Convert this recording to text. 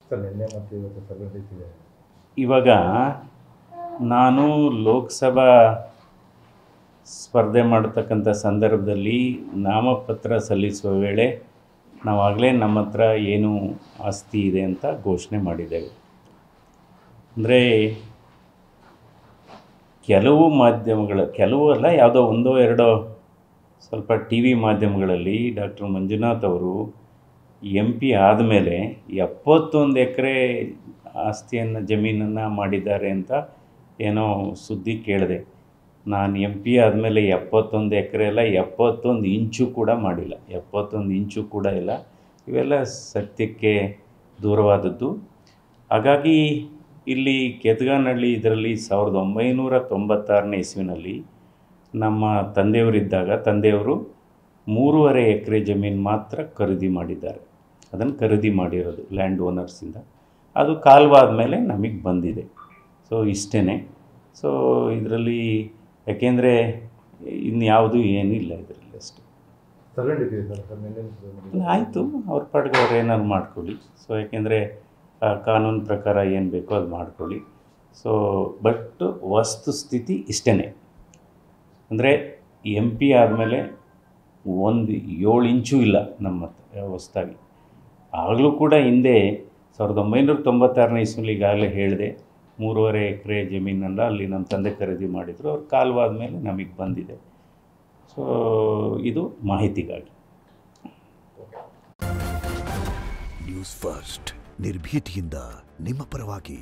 Sir ನಿನ್ನೆ ಮತ್ತು ಇವತ್ತು ಸಂಘಟಿಸಿದೆ. ಇವಾಗ ನಾನು ಲೋಕಸಭಾ ಸ್ಪರ್ಧೆ ಮಾಡತಕ್ಕಂಥ ಸಂದರ್ಭದಲ್ಲಿ ನಾಮಪತ್ರ ಸಲ್ಲಿಸುವ ವೇಳೆ ನಾವಾಗಲೇ ನಮ್ಮ ಹತ್ರ ಏನು ಆಸ್ತಿ ಇದೆ ಅಂತ ಘೋಷಣೆ ಮಾಡಿದ್ದೇವೆ. ಅಂದರೆ ಕೆಲವು ಕೆಲವು ಅಲ್ಲ, ಯಾವುದೋ ಒಂದೋ ಎರಡೋ ಸ್ವಲ್ಪ ಟಿ ವಿ ಮಾಧ್ಯಮಗಳಲ್ಲಿ ಡಾಕ್ಟರ್ ಮಂಜುನಾಥ್ ಅವರು MP ಆದಮೇಲೆ 71 ಎಕರೆ ಆಸ್ತಿಯನ್ನು ಜಮೀನನ್ನು ಮಾಡಿದ್ದಾರೆ ಅಂತ ಏನೋ ಸುದ್ದಿ ಕೇಳಿದೆ. ನಾನು MP ಆದಮೇಲೆ 71 ಎಕರೆ ಅಲ್ಲ, 71 ಇಂಚು ಕೂಡ ಮಾಡಿಲ್ಲ, 71 ಇಂಚು ಕೂಡ ಇಲ್ಲ. ಇವೆಲ್ಲ ಸತ್ಯಕ್ಕೆ ದೂರವಾದದ್ದು. ಹಾಗಾಗಿ ಇಲ್ಲಿ ಕೆತ್ಗಾನಹಳ್ಳಿ ಇದರಲ್ಲಿ 1996ನೇ ಇಸ್ವಿನಲ್ಲಿ ನಮ್ಮ ತಂದೆಯವರಿದ್ದಾಗ ತಂದೆಯವರು 3.5 ಎಕರೆ ಜಮೀನು ಮಾತ್ರ ಖರೀದಿ ಮಾಡಿದ್ದಾರೆ. ಅದನ್ನು ಖರೀದಿ ಮಾಡಿರೋದು ಲ್ಯಾಂಡ್ ಓನರ್ಸಿಂದ. ಅದು ಕಾಲವಾದ ಮೇಲೆ ನಮಗೆ ಬಂದಿದೆ. ಸೊ ಇಷ್ಟೇ. ಸೊ ಇದರಲ್ಲಿ ಯಾಕೆಂದರೆ ಇನ್ಯಾವುದು ಏನಿಲ್ಲ ಇದರಲ್ಲಿ, ಅಷ್ಟೇ. ತಗೊಂಡಿದ್ದೀವಿ ಸರ್ ನಿನ್ನೆ. ಆಯಿತು, ಅವ್ರ ಪಾಡಿಗೆ ಅವ್ರು ಏನಾದ್ರು ಮಾಡ್ಕೊಳ್ಳಿ. ಸೊ ಯಾಕೆಂದರೆ ಕಾನೂನು ಪ್ರಕಾರ ಏನು ಬೇಕೋ ಅದು ಮಾಡ್ಕೊಳ್ಳಿ. ಸೊ ಬಟ್ ವಸ್ತುಸ್ಥಿತಿ ಇಷ್ಟೇ. ಅಂದರೆ MP ಆದಮೇಲೆ 7 ಇಂಚು ಇಲ್ಲ ನಮ್ಮ ಹತ್ರ ಹೊಸ್ದಾಗಿ. ಆಗಲೂ ಕೂಡ ಹಿಂದೆ 1996ನೇ ಇಸ್ವಿಲಿ ಈಗಾಗಲೇ ಹೇಳಿದೆ, 3.5 ಎಕರೆ ಜಮೀನನ್ನು ಅಲ್ಲಿ ನಮ್ಮ ತಂದೆ ಖರೀದಿ ಮಾಡಿದರು. ಅವ್ರು ಕಾಲವಾದ ಮೇಲೆ ನಮಗೆ ಬಂದಿದೆ. ಸೊ ಇದು ಮಾಹಿತಿಗಾಗಿ. ನ್ಯೂಸ್ ಫಸ್ಟ್ ನಿರ್ಭೀತಿಯಿಂದ ನಿಮ್ಮ ಪರವಾಗಿ.